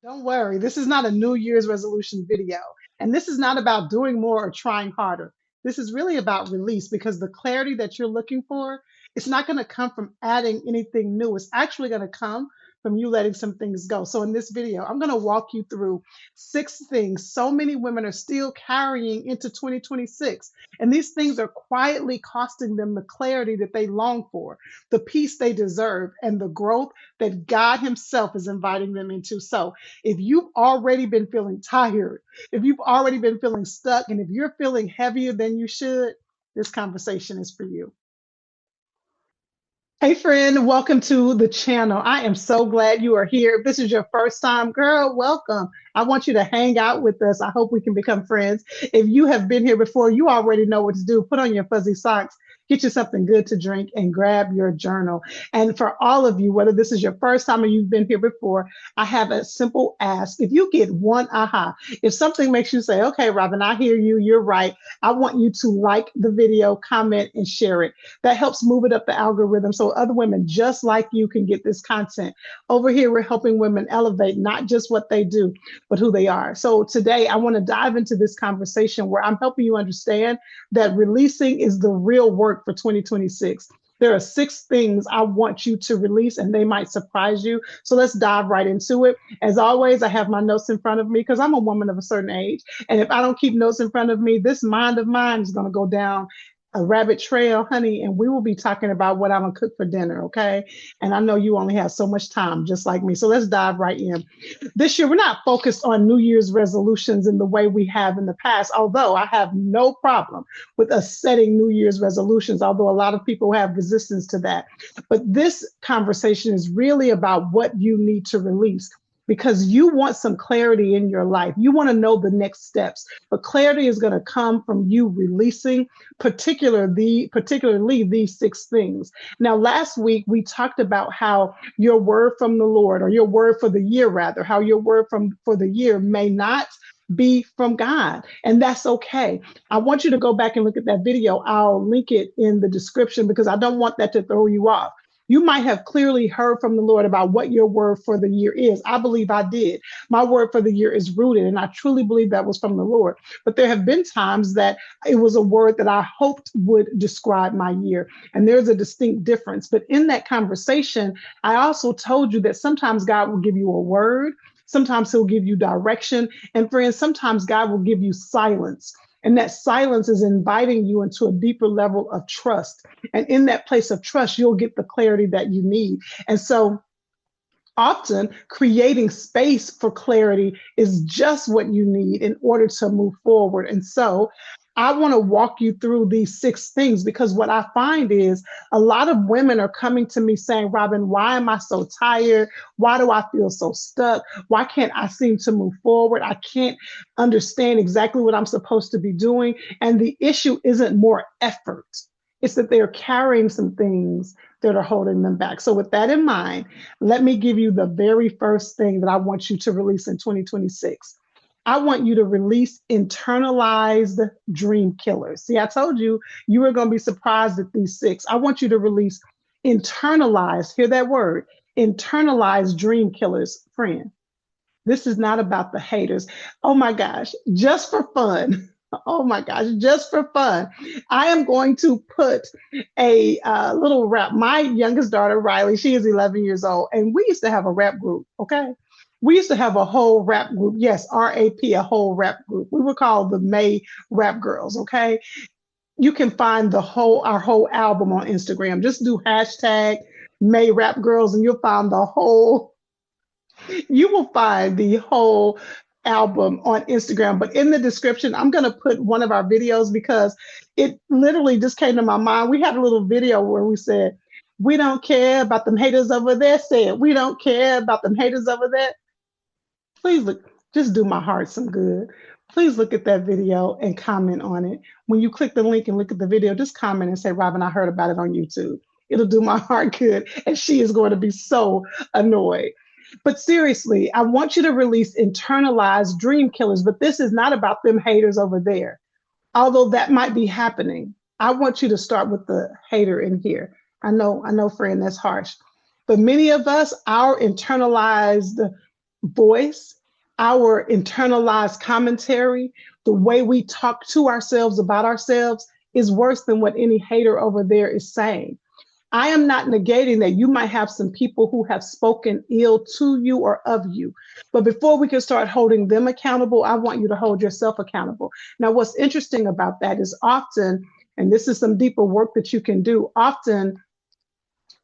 Don't worry, this is not a New Year's resolution video. And this is not about doing more or trying harder. This is really about release because the clarity that you're looking for, it's not going to come from adding anything new. It's actually going to come from you letting some things go. So in this video, I'm going to walk you through 6 things so many women are still carrying into 2026. And these things are quietly costing them the clarity that they long for, the peace they deserve, and the growth that God Himself is inviting them into. So if you've already been feeling tired, if you've already been feeling stuck, and if you're feeling heavier than you should, this conversation is for you. Hey, friend, welcome to the channel. I am so glad you are here. If this is your first time, girl, welcome. I want you to hang out with us. I hope we can become friends. If you have been here before, you already know what to do. Put on your fuzzy socks, get you something good to drink, and grab your journal. And for all of you, whether this is your first time or you've been here before, I have a simple ask. If you get one aha, if something makes you say, okay, Robin, I hear you, you're right, I want you to like the video, comment, and share it. That helps move it up the algorithm so other women just like you can get this content. Over here, we're helping women elevate not just what they do, but who they are. So today, I want to dive into this conversation where I'm helping you understand that releasing is the real work for 2026. There are 6 things I want you to release, and they might surprise you. So let's dive right into it. As always, I have my notes in front of me because I'm a woman of a certain age. And if I don't keep notes in front of me, this mind of mine is going to go down a rabbit trail, honey, and we will be talking about what I'm gonna cook for dinner, okay? And I know you only have so much time, just like me. So let's dive right in. This year, we're not focused on New Year's resolutions in the way we have in the past, although I have no problem with us setting New Year's resolutions, although a lot of people have resistance to that. But this conversation is really about what you need to release because you want some clarity in your life. You want to know the next steps, but clarity is going to come from you releasing particularly these 6 things. Now, last week we talked about how your word from the Lord, or your word for the year rather, how your word for the year may not be from God, and that's okay. I want you to go back and look at that video. I'll link it in the description because I don't want that to throw you off. You might have clearly heard from the Lord about what your word for the year is. I believe I did. My word for the year is rooted, and I truly believe that was from the Lord. But there have been times that it was a word that I hoped would describe my year, and there's a distinct difference. But in that conversation, I also told you that sometimes God will give you a word, sometimes He'll give you direction, and friends, sometimes God will give you silence. And that silence is inviting you into a deeper level of trust. And in that place of trust, you'll get the clarity that you need. And so often creating space for clarity is just what you need in order to move forward. And so I want to walk you through these 6 things because what I find is a lot of women are coming to me saying, Robin, why am I so tired? Why do I feel so stuck? Why can't I seem to move forward? I can't understand exactly what I'm supposed to be doing. And the issue isn't more effort. It's that they're carrying some things that are holding them back. So with that in mind, let me give you the very first thing that I want you to release in 2026. I want you to release internalized dream killers. See, I told you you were going to be surprised at these 6. I want you to release internalized, hear that word, internalized dream killers, friend. This is not about the haters. Oh my gosh, just for fun. Oh my gosh, just for fun. I am going to put a little rap. My youngest daughter, Riley, she is 11 years old, and we used to have a rap group, okay? We used to have a whole rap group. Yes, RAP, a whole rap group. We were called the May Rap Girls, okay? You can find our whole album on Instagram. Just do hashtag May Rap Girls, and you will find the whole album on Instagram. But in the description, I'm going to put one of our videos because it literally just came to my mind. We had a little video where we said, we don't care about them haters over there. Said, we don't care about them haters over there. Please look, just do my heart some good. Please look at that video and comment on it. When you click the link and look at the video, just comment and say, Robin, I heard about it on YouTube. It'll do my heart good. And she is going to be so annoyed. But seriously, I want you to release internalized dream killers, but this is not about them haters over there. Although that might be happening. I want you to start with the hater in here. I know, friend, that's harsh. But many of us, our internalized voice our internalized commentary, the way we talk to ourselves about ourselves, is worse than what any hater over there is saying. I am not negating that you might have some people who have spoken ill to you or of you. But before we can start holding them accountable, I want you to hold yourself accountable. Now, what's interesting about that is often, and this is some deeper work that you can do, often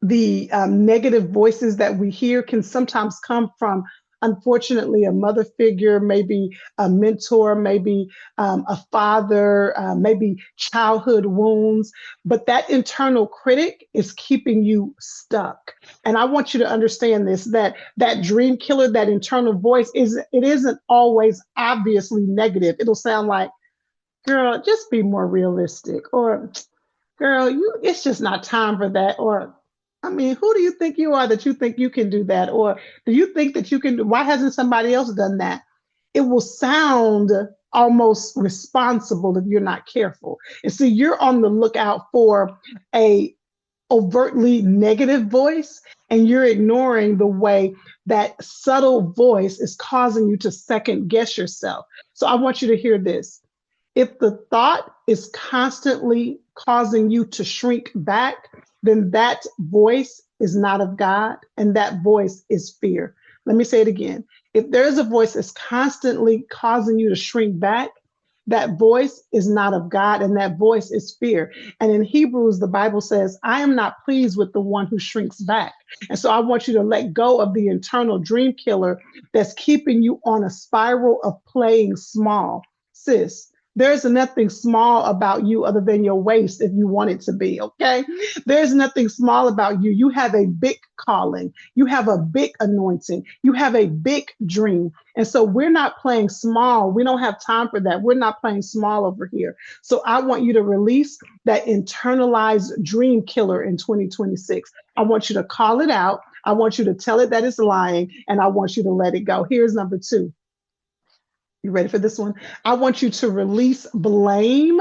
the negative voices that we hear can sometimes come from, unfortunately, a mother figure, maybe a mentor, maybe a father, maybe childhood wounds. But that internal critic is keeping you stuck. And I want you to understand this, that that dream killer, that internal voice, it isn't always obviously negative. It'll sound like, girl, just be more realistic, or girl, it's just not time for that, or I mean, who do you think you are that you think you can do that? Or do you think that you can, why hasn't somebody else done that? It will sound almost responsible if you're not careful. And see, you're on the lookout for a overtly negative voice, and you're ignoring the way that subtle voice is causing you to second guess yourself. So I want you to hear this. If the thought is constantly causing you to shrink back, then that voice is not of God, and that voice is fear. Let me say it again. If there's a voice that's constantly causing you to shrink back, that voice is not of God, and that voice is fear. And in Hebrews, the Bible says, I am not pleased with the one who shrinks back. And so I want you to let go of the internal dream killer that's keeping you on a spiral of playing small. Sis, there's nothing small about you other than your waist if you want it to be, okay? There's nothing small about you. You have a big calling. You have a big anointing. You have a big dream. And so we're not playing small. We don't have time for that. We're not playing small over here. So I want you to release that internalized dream killer in 2026. I want you to call it out. I want you to tell it that it's lying, and I want you to let it go. Here's number 2. You ready for this one? I want you to release blame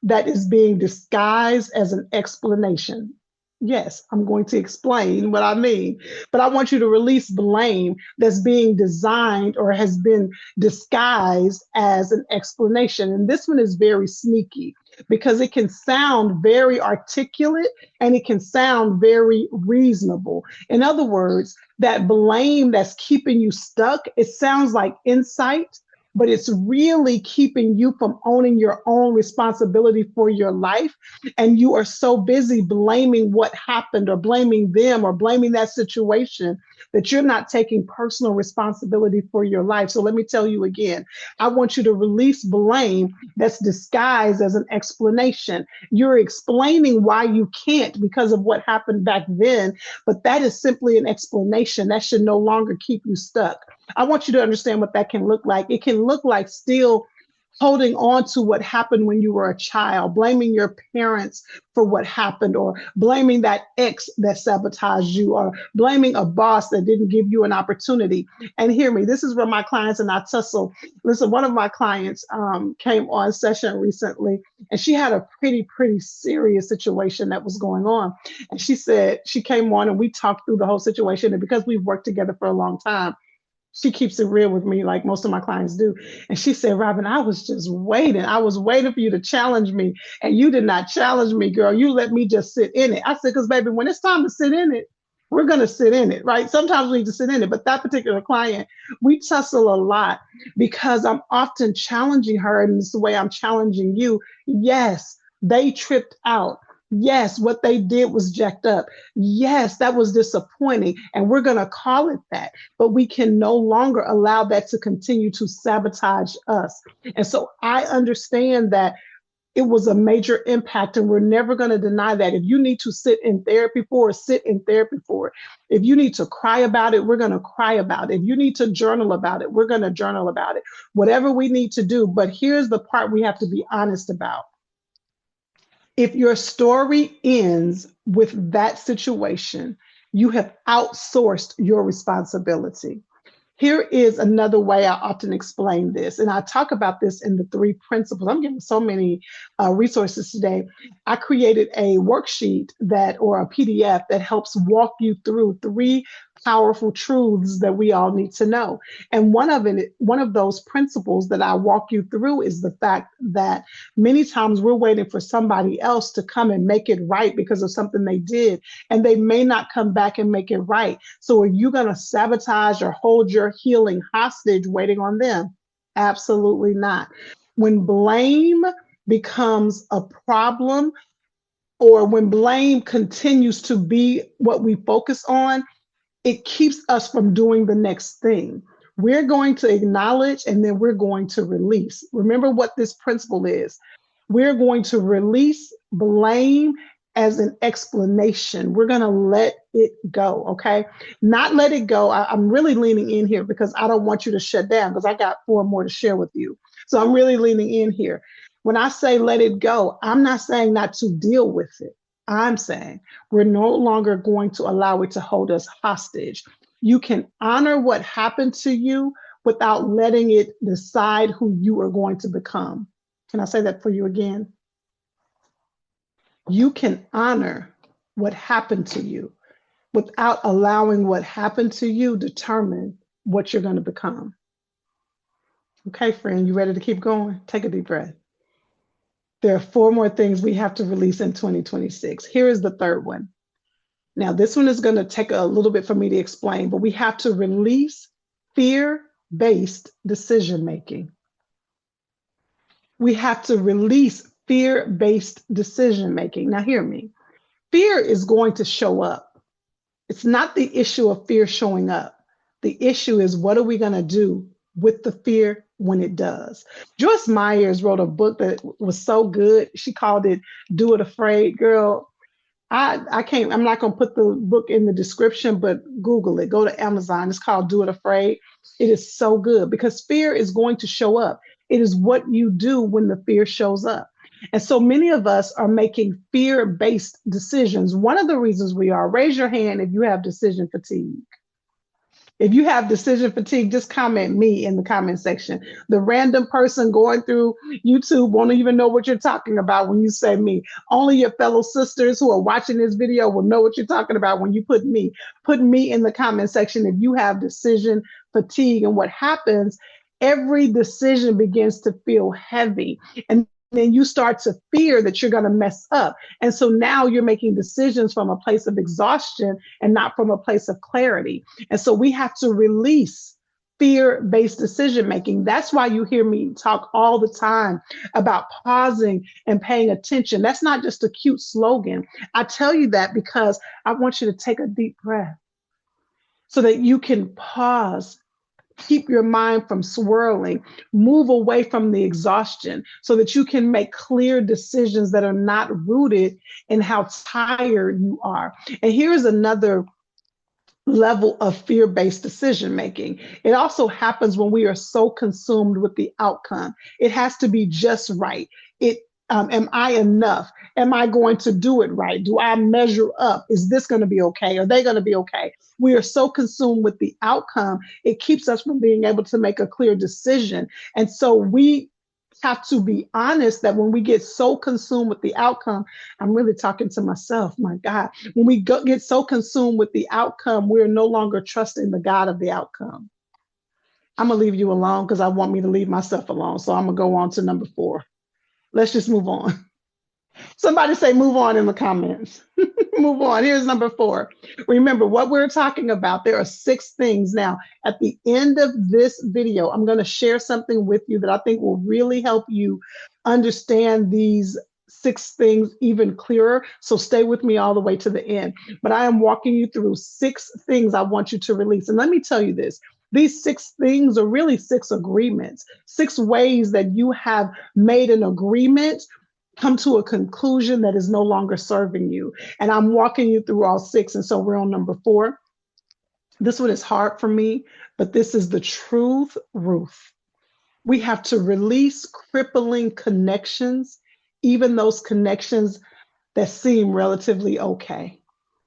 that is being disguised as an explanation. Yes, I'm going to explain what I mean, but I want you to release blame that's being designed or has been disguised as an explanation. And this one is very sneaky because it can sound very articulate and it can sound very reasonable. In other words, that blame that's keeping you stuck, it sounds like insight, but it's really keeping you from owning your own responsibility for your life. And you are so busy blaming what happened or blaming them or blaming that situation that you're not taking personal responsibility for your life. So let me tell you again, I want you to release blame that's disguised as an explanation. You're explaining why you can't because of what happened back then, but that is simply an explanation that should no longer keep you stuck. I want you to understand what that can look like. It can look like still holding on to what happened when you were a child, blaming your parents for what happened, or blaming that ex that sabotaged you, or blaming a boss that didn't give you an opportunity. And hear me, this is where my clients and I tussle. Listen, one of my clients came on session recently, and she had a pretty serious situation that was going on. And she said, she came on and we talked through the whole situation. And because we've worked together for a long time, she keeps it real with me like most of my clients do. And she said, Robin, I was just waiting. I was waiting for you to challenge me. And you did not challenge me, girl. You let me just sit in it. I said, because baby, when it's time to sit in it, we're going to sit in it, right? Sometimes we need to sit in it. But that particular client, we tussle a lot because I'm often challenging her. And it's the way I'm challenging you. Yes, they tripped out. Yes, what they did was jacked up. Yes, that was disappointing. And we're going to call it that. But we can no longer allow that to continue to sabotage us. And so I understand that it was a major impact, and we're never going to deny that. If you need to sit in therapy for it, sit in therapy for it. If you need to cry about it, we're going to cry about it. If you need to journal about it, we're going to journal about it. Whatever we need to do. But here's the part we have to be honest about. If your story ends with that situation, you have outsourced your responsibility. Here is another way I often explain this, and I talk about this in the 3 principles. I'm giving so many resources today. I created a worksheet or a PDF that helps walk you through 3 powerful truths that we all need to know. And one of those principles that I walk you through is the fact that many times we're waiting for somebody else to come and make it right because of something they did, and they may not come back and make it right. So are you going to sabotage or hold your healing hostage waiting on them? Absolutely not. When blame becomes a problem, or when blame continues to be what we focus on, it keeps us from doing the next thing. We're going to acknowledge and then we're going to release. Remember what this principle is. We're going to release blame as an explanation. We're going to let it go, okay? Not let it go. I'm really leaning in here because I don't want you to shut down, because I got 4 more to share with you. So I'm really leaning in here. When I say let it go, I'm not saying not to deal with it. I'm saying we're no longer going to allow it to hold us hostage. You can honor what happened to you without letting it decide who you are going to become. Can I say that for you again? You can honor what happened to you without allowing what happened to you determine what you're going to become. Okay, friend, you ready to keep going? Take a deep breath. There are 4 more things we have to release in 2026. Here is the third one. Now, this one is going to take a little bit for me to explain, but we have to release fear-based decision making. We have to release fear-based decision making. Now, hear me. Fear is going to show up. It's not the issue of fear showing up. The issue is, what are we going to do with the fear when it does? Joyce Myers wrote a book that was so good. She called it Do It Afraid. Girl, I can't, I'm not going to put the book in the description, but Google it. Go to Amazon. It's called Do It Afraid. It is so good because fear is going to show up. It is what you do when the fear shows up. And so many of us are making fear-based decisions. One of the reasons we are, raise your hand if you have decision fatigue. If you have decision fatigue, just comment me in the comment section. The random person going through YouTube won't even know what you're talking about when you say me. Only your fellow sisters who are watching this video will know what you're talking about when you put me. Put me in the comment section if you have decision fatigue. And what happens, every decision begins to feel heavy. And then you start to fear that you're going to mess up. And so now you're making decisions from a place of exhaustion and not from a place of clarity. And so we have to release fear-based decision making. That's why you hear me talk all the time about pausing and paying attention. That's not just a cute slogan. I tell you that because I want you to take a deep breath so that you can pause. Keep your mind from swirling, move away from the exhaustion so that you can make clear decisions that are not rooted in how tired you are. And here's another level of fear-based decision making. It also happens when we are so consumed with the outcome. It has to be just right. Am I enough? Am I going to do it right? Do I measure up? Is this going to be okay? Are they going to be okay? We are so consumed with the outcome, it keeps us from being able to make a clear decision. And so we have to be honest that when we get so consumed with the outcome, I'm really talking to myself, my God, when we get so consumed with the outcome, we're no longer trusting the God of the outcome. I'm going to leave you alone because I want me to leave myself alone. So I'm going to go on to number 4. Let's just move on. Somebody say move on in the comments. Move on. Here's number 4. Remember what we're talking about. There are 6 things. Now, at the end of this video, I'm going to share something with you that I think will really help you understand these 6 things even clearer. So stay with me all the way to the end. But I am walking you through 6 things I want you to release. And let me tell you this. These 6 things are really 6 agreements, 6 ways that you have made an agreement, come to a conclusion that is no longer serving you. And I'm walking you through all 6. And so we're on number 4. This one is hard for me, but this is the truth, Ruth. We have to release crippling connections, even those connections that seem relatively okay.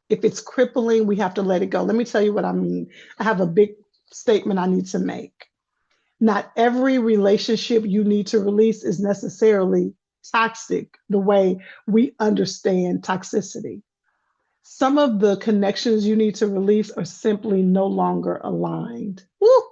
If it's crippling, we have to let it go. Let me tell you what I mean. I have a big statement I need to make. Not every relationship you need to release is necessarily toxic the way we understand toxicity. Some of the connections you need to release are simply no longer aligned. Woo!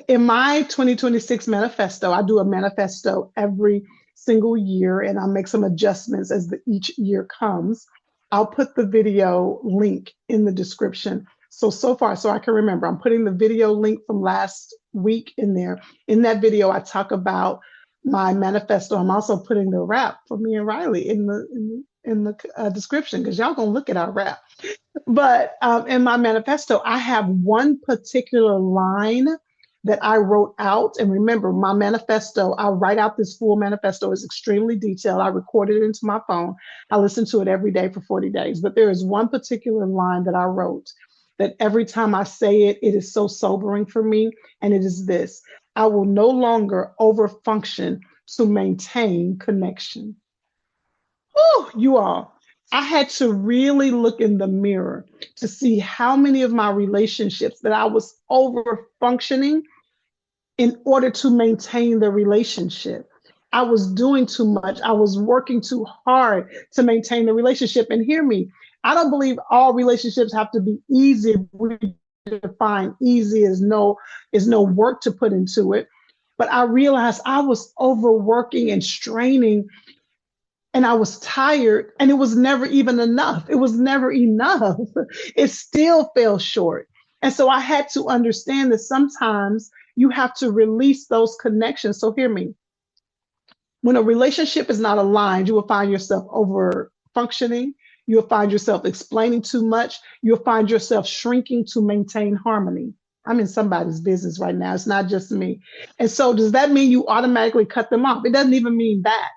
In my 2026 manifesto, I do a manifesto every single year and I make some adjustments as each year comes. I'll put the video link in the description. So far, so I can remember, I'm putting the video link from last week in there. In that video, I talk about my manifesto. I'm also putting the rap for me and Riley in the description because y'all gonna look at our rap. But in my manifesto, I have one particular line that I wrote out. And remember, my manifesto, I write out this full manifesto. Is extremely detailed. I recorded it into my phone. I listen to it every day for 40 days. But there is one particular line that I wrote that every time I say it, it is so sobering for me. And it is this: I will no longer overfunction to maintain connection. Oh, you all. I had to really look in the mirror to see how many of my relationships that I was over functioning in order to maintain the relationship. I was doing too much. I was working too hard to maintain the relationship. And hear me, I don't believe all relationships have to be easy. We define easy as no work to put into it. But I realized I was overworking and straining and I was tired and it was never even enough. It was never enough. It still fell short. And so I had to understand that sometimes you have to release those connections. So hear me. When a relationship is not aligned, you will find yourself over functioning. You'll find yourself explaining too much. You'll find yourself shrinking to maintain harmony. I'm in somebody's business right now. It's not just me. And so does that mean you automatically cut them off? It doesn't even mean that.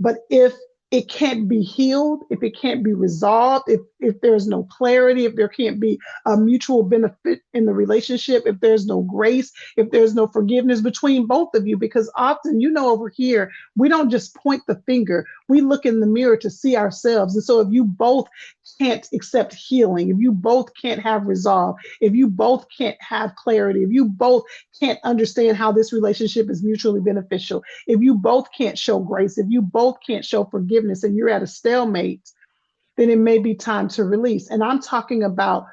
But if it can't be healed, if it can't be resolved, if there's no clarity, if there can't be a mutual benefit in the relationship, if there's no grace, if there's no forgiveness between both of you, because often, over here, we don't just point the finger, we look in the mirror to see ourselves. And so if you both can't accept healing, if you both can't have resolve, if you both can't have clarity, if you both can't understand how this relationship is mutually beneficial, if you both can't show grace, if you both can't show forgiveness and you're at a stalemate, then it may be time to release. And I'm talking about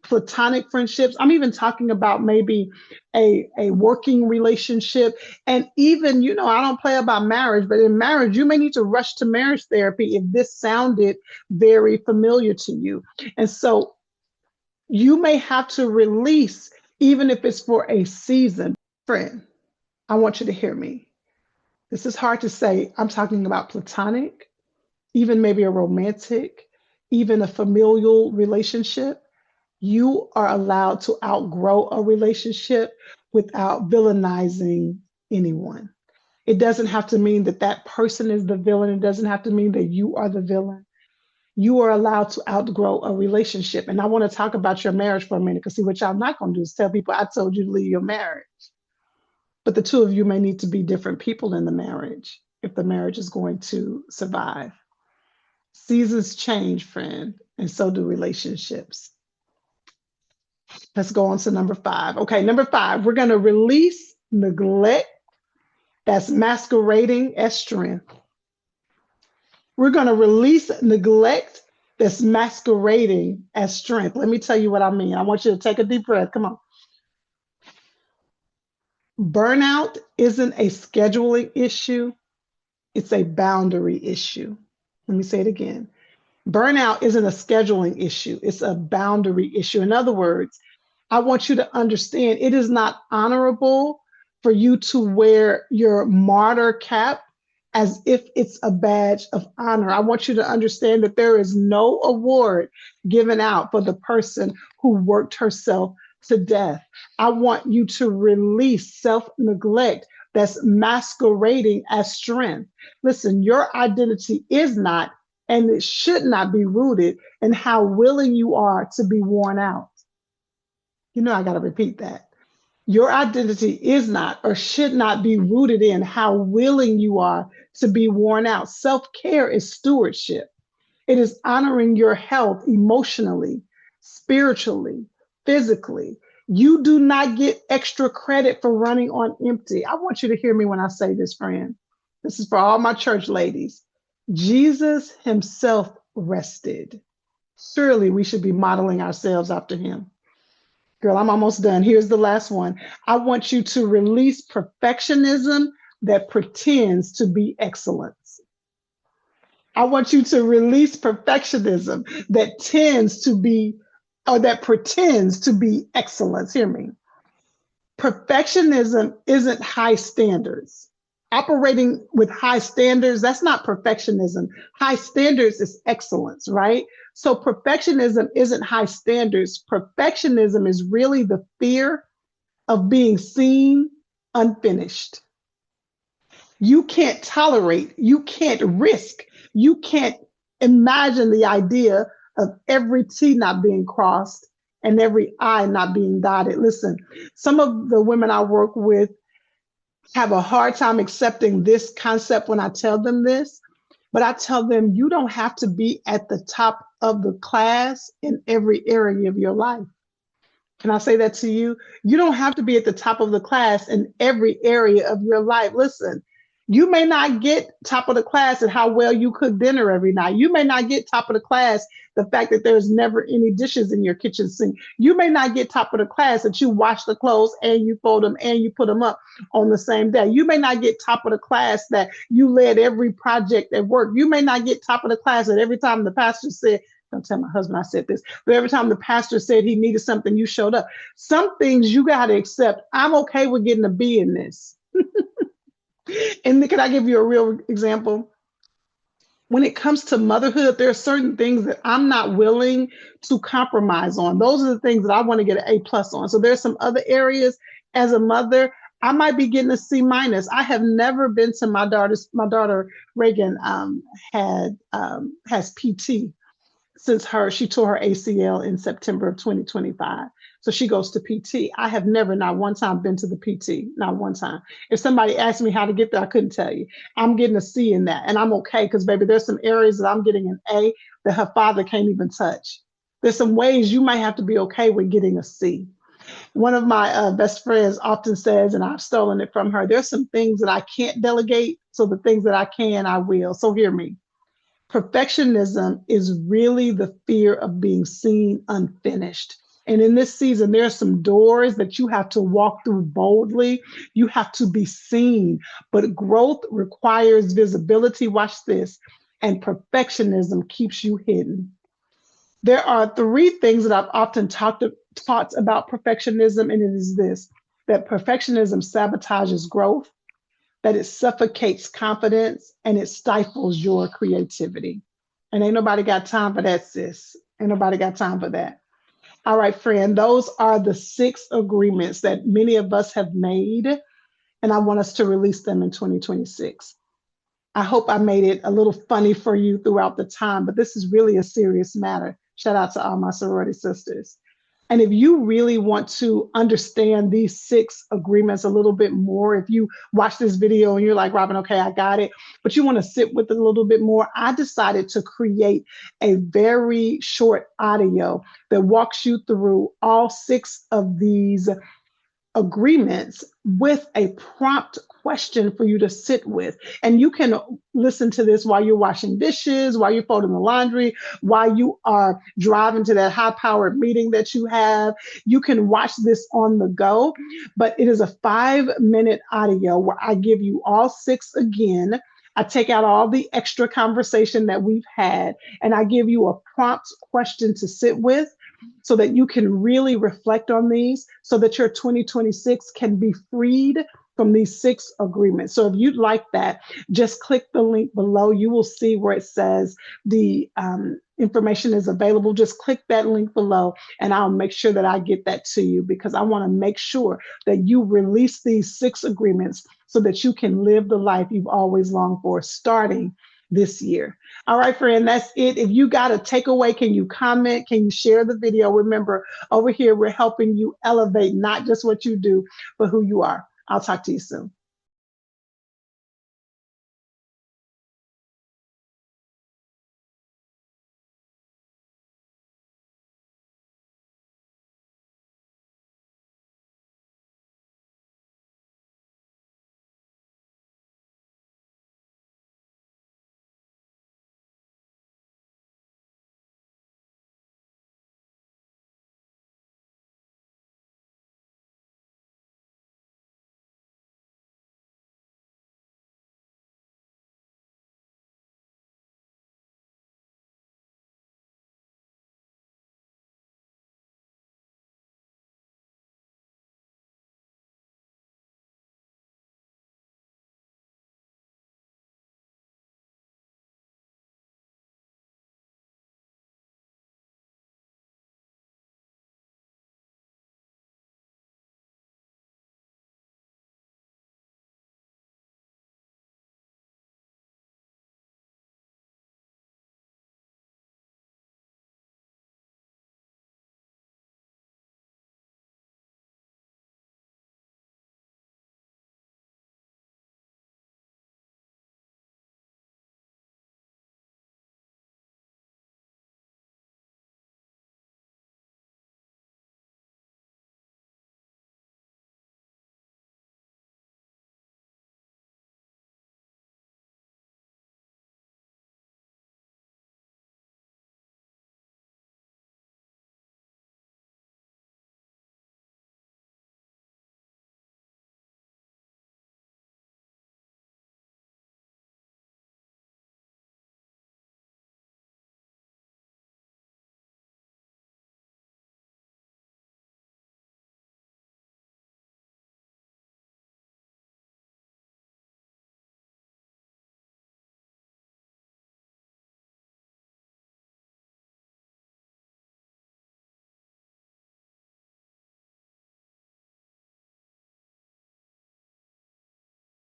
platonic friendships. I'm even talking about maybe a working relationship. And even, I don't play about marriage, but in marriage, you may need to rush to marriage therapy if this sounded very familiar to you. And so you may have to release, even if it's for a season. Friend, I want you to hear me. This is hard to say. I'm talking about platonic, even maybe a romantic, even a familial relationship. You are allowed to outgrow a relationship without villainizing anyone. It doesn't have to mean that that person is the villain. It doesn't have to mean that you are the villain. You are allowed to outgrow a relationship. And I want to talk about your marriage for a minute, because see, what y'all not going to do is tell people, I told you to leave your marriage. But the two of you may need to be different people in the marriage if the marriage is going to survive. Seasons change, friend, and so do relationships. Let's go on to number 5. Okay, number 5, we're going to release neglect that's masquerading as strength. We're going to release neglect that's masquerading as strength. Let me tell you what I mean. I want you to take a deep breath. Come on. Burnout isn't a scheduling issue. It's a boundary issue. Let me say it again. Burnout isn't a scheduling issue. It's a boundary issue. In other words, I want you to understand it is not honorable for you to wear your martyr cap as if it's a badge of honor. I want you to understand that there is no award given out for the person who worked herself to death. I want you to release self-neglect that's masquerading as strength. Listen, your identity is not, and it should not be rooted in how willing you are to be worn out. I got to repeat that. Your identity is not or should not be rooted in how willing you are to be worn out. Self-care is stewardship. It is honoring your health emotionally, spiritually, physically. You do not get extra credit for running on empty. I want you to hear me when I say this, friend. This is for all my church ladies. Jesus himself rested. Surely we should be modeling ourselves after him. Girl, I'm almost done. Here's the last one. I want you to release perfectionism that pretends to be excellence. I want you to release perfectionism that tends to be, or that pretends to be excellence. Hear me. Perfectionism isn't high standards. Operating with high standards, that's not perfectionism. High standards is excellence, right? So perfectionism isn't high standards. Perfectionism is really the fear of being seen unfinished. You can't tolerate, you can't risk, you can't imagine the idea of every T not being crossed and every I not being dotted. Listen, some of the women I work with have a hard time accepting this concept when I tell them this, but I tell them you don't have to be at the top of the class in every area of your life. Can I say that to you? You don't have to be at the top of the class in every area of your life. Listen, you may not get top of the class at how well you cook dinner every night. You may not get top of the class the fact that there's never any dishes in your kitchen sink. You may not get top of the class that you wash the clothes and you fold them and you put them up on the same day. You may not get top of the class that you led every project at work. You may not get top of the class that every time the pastor said, don't tell my husband I said this, but every time the pastor said he needed something, you showed up. Some things you got to accept. I'm okay with getting a B in this. And can I give you a real example? When it comes to motherhood, there are certain things that I'm not willing to compromise on. Those are the things that I want to get an A+ on. So there's some other areas as a mother, I might be getting a C-. I have never been to my daughter Reagan has PT since she tore her ACL in September of 2025. So she goes to PT. I have never, not one time, been to the PT, not one time. If somebody asked me how to get there, I couldn't tell you. I'm getting a C in that, and I'm okay because, baby, there's some areas that I'm getting an A that her father can't even touch. There's some ways you might have to be okay with getting a C. One of my best friends often says, and I've stolen it from her, there's some things that I can't delegate, so the things that I can, I will. So hear me. Perfectionism is really the fear of being seen unfinished. And in this season, there are some doors that you have to walk through boldly. You have to be seen, but growth requires visibility. Watch this. And perfectionism keeps you hidden. There are 3 things that I've often taught about perfectionism, and it is this, that perfectionism sabotages growth, that it suffocates confidence, and it stifles your creativity. And ain't nobody got time for that, sis. Ain't nobody got time for that. All right, friend, those are the 6 agreements that many of us have made, and I want us to release them in 2026. I hope I made it a little funny for you throughout the time, but this is really a serious matter. Shout out to all my sorority sisters. And if you really want to understand these 6 agreements a little bit more, if you watch this video and you're like, Robin, okay, I got it, but you want to sit with it a little bit more, I decided to create a very short audio that walks you through all 6 of these agreements with a prompt question for you to sit with. And you can listen to this while you're washing dishes, while you're folding the laundry, while you are driving to that high-powered meeting that you have. You can watch this on the go, but it is a 5-minute audio where I give you all 6 again. I take out all the extra conversation that we've had, and I give you a prompt question to sit with so that you can really reflect on these, so that your 2026 can be freed from these 6 agreements. So if you'd like that, just click the link below. You will see where it says the information is available. Just click that link below and I'll make sure that I get that to you, because I want to make sure that you release these 6 agreements so that you can live the life you've always longed for, starting this year. All right, friend, that's it. If you got a takeaway, can you comment? Can you share the video? Remember, over here, we're helping you elevate not just what you do, but who you are. I'll talk to you soon.